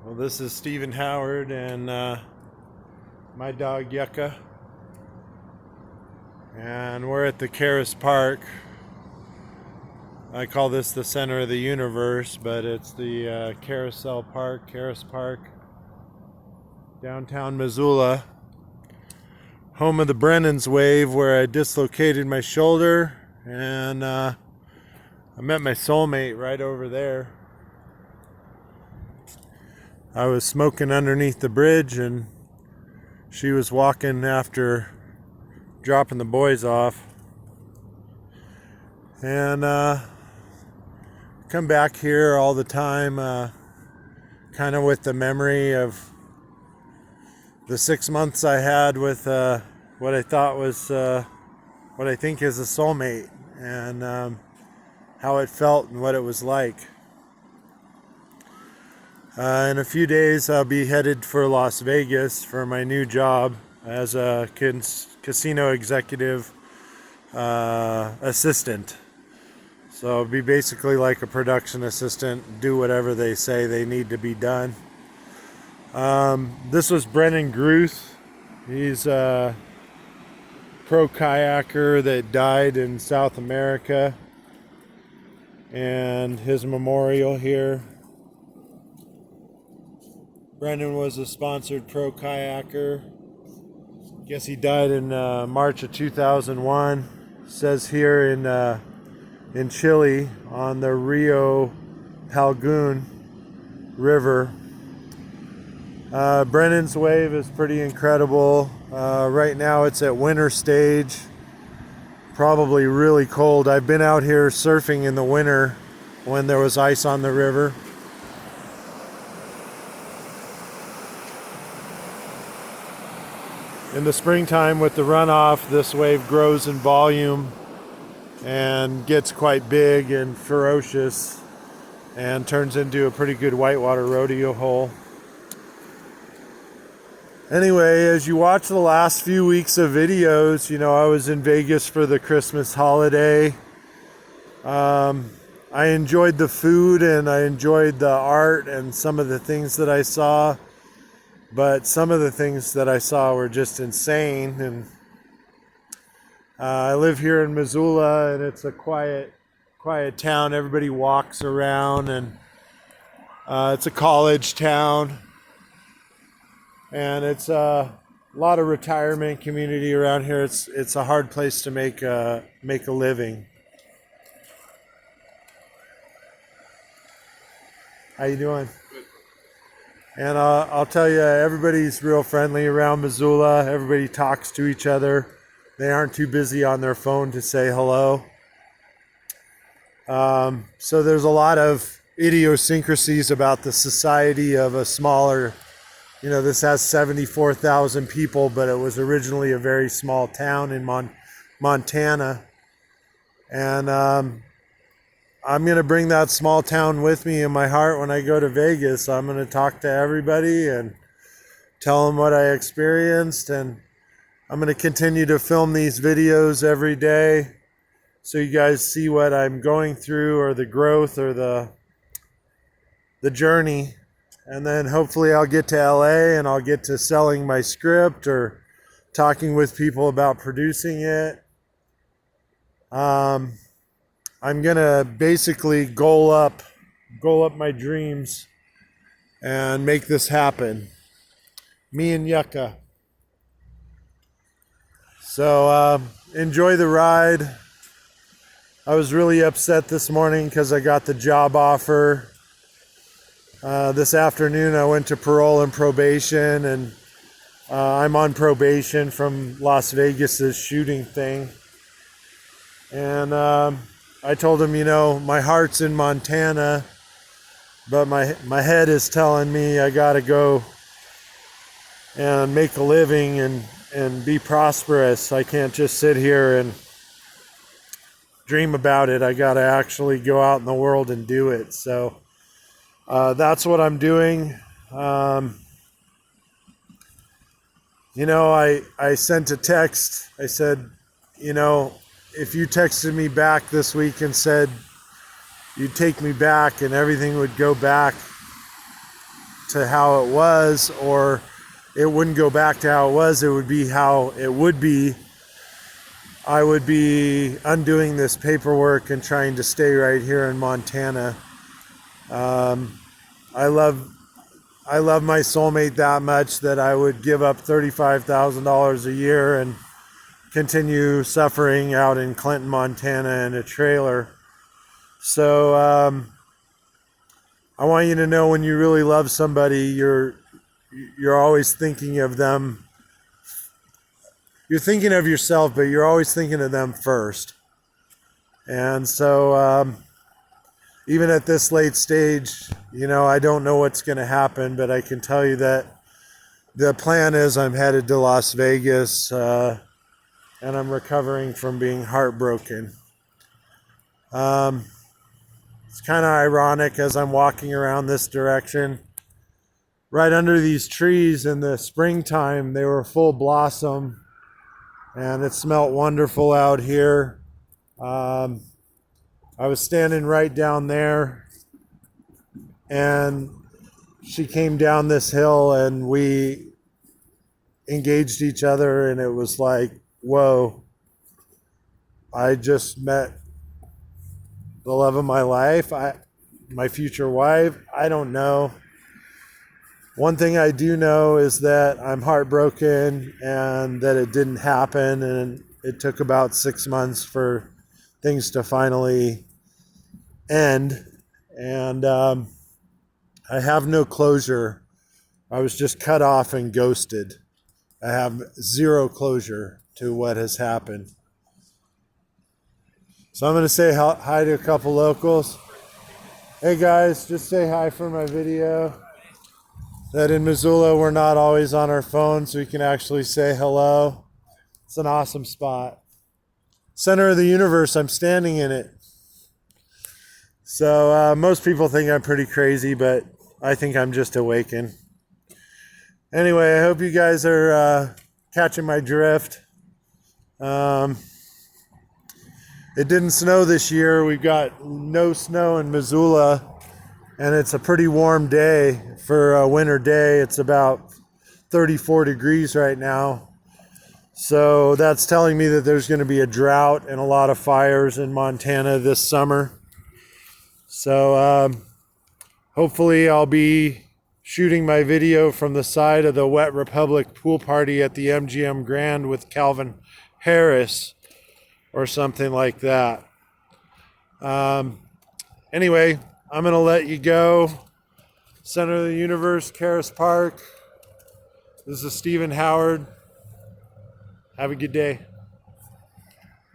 Well, this is Stephen Howard and my dog Yucca, and we're at the Caras Park. I call this the center of the universe, but it's the Caras Park, downtown Missoula, home of the Brennan's wave, where I dislocated my shoulder, and I met my soulmate right over there. I was smoking underneath the bridge, and she was walking after dropping the boys off. And come back here all the time, kind of with the memory of the 6 months I had with what I thought was what I think is a soulmate, and how it felt and what it was like. In a few days, I'll be headed for Las Vegas for my new job as a casino executive assistant. So I'll be basically like a production assistant, do whatever they say they need to be done. This was Brennan Gruth. He's a pro kayaker that died in South America, and his memorial here. Brendan was a sponsored pro kayaker. Guess he died in March of 2001. Says here in Chile on the Rio Halgun River. Brendan's wave is pretty incredible. Right now it's at winter stage. Probably really cold. I've been out here surfing in the winter when there was ice on the river. In the springtime with the runoff, this wave grows in volume and gets quite big and ferocious and turns into a pretty good whitewater rodeo hole. Anyway, as you watch the last few weeks of videos, I was in Vegas for the Christmas holiday. I enjoyed the food and I enjoyed the art and some of the things that I saw. But some of the things that I saw were just insane. And I live here in Missoula, and it's a quiet town. Everybody walks around, and it's a college town. And it's a lot of retirement community around here. It's a hard place to make a living. How you doing? And I'll tell you, everybody's real friendly around Missoula. Everybody talks to each other. They aren't too busy on their phone to say hello. So there's a lot of idiosyncrasies about the society of a smaller, this has 74,000 people, but it was originally a very small town in Montana. And I'm going to bring that small town with me in my heart when I go to Vegas. I'm going to talk to everybody and tell them what I experienced. And I'm going to continue to film these videos every day so you guys see what I'm going through, or the growth, or the journey. And then hopefully I'll get to LA and I'll get to selling my script or talking with people about producing it. I'm gonna basically goal up my dreams and make this happen. Me and Yucca. So enjoy the ride. I was really upset this morning because I got the job offer. This afternoon I went to parole and probation, and I'm on probation from Las Vegas's shooting thing. And I told him, my heart's in Montana, but my head is telling me I gotta go and make a living and be prosperous. I can't just sit here and dream about it. I gotta actually go out in the world and do it. So that's what I'm doing. I sent a text. I said, if you texted me back this week and said you'd take me back and everything would go back to how it was, or it wouldn't go back to how it was. It would be how it would be. I would be undoing this paperwork and trying to stay right here in Montana. I love my soulmate that much that I would give up $35,000 a year and continue suffering out in Clinton, Montana in a trailer. So I want you to know, when you really love somebody, you're always thinking of them. You're thinking of yourself, but you're always thinking of them first. And so even at this late stage, I don't know what's going to happen, but I can tell you that the plan is I'm headed to Las Vegas, and I'm recovering from being heartbroken. It's kind of ironic, as I'm walking around this direction, right under these trees in the springtime, they were full blossom, and it smelled wonderful out here. I was standing right down there, and she came down this hill, and we engaged each other, and it was like, whoa, I just met the love of my life, my future wife. I don't know. One thing I do know is that I'm heartbroken and that it didn't happen, and it took about 6 months for things to finally end. And I have no closure. I was just cut off and ghosted. I have zero closure to what has happened. So I'm going to say hi to a couple locals. Hey guys, just say hi for my video. That in Missoula we're not always on our phones, so we can actually say hello. It's an awesome spot. Center of the universe, I'm standing in it. So most people think I'm pretty crazy, but I think I'm just awakened. Anyway, I hope you guys are catching my drift. It didn't snow this year. We've got no snow in Missoula, and it's a pretty warm day for a winter day. It's about 34 degrees right now. So that's telling me that there's going to be a drought and a lot of fires in Montana this summer. So hopefully I'll be shooting my video from the side of the Wet Republic pool party at the MGM Grand with Calvin Harris or something like that. Anyway, I'm going to let you go. Center of the Universe, Karis Park. This is Stephen Howard. Have a good day.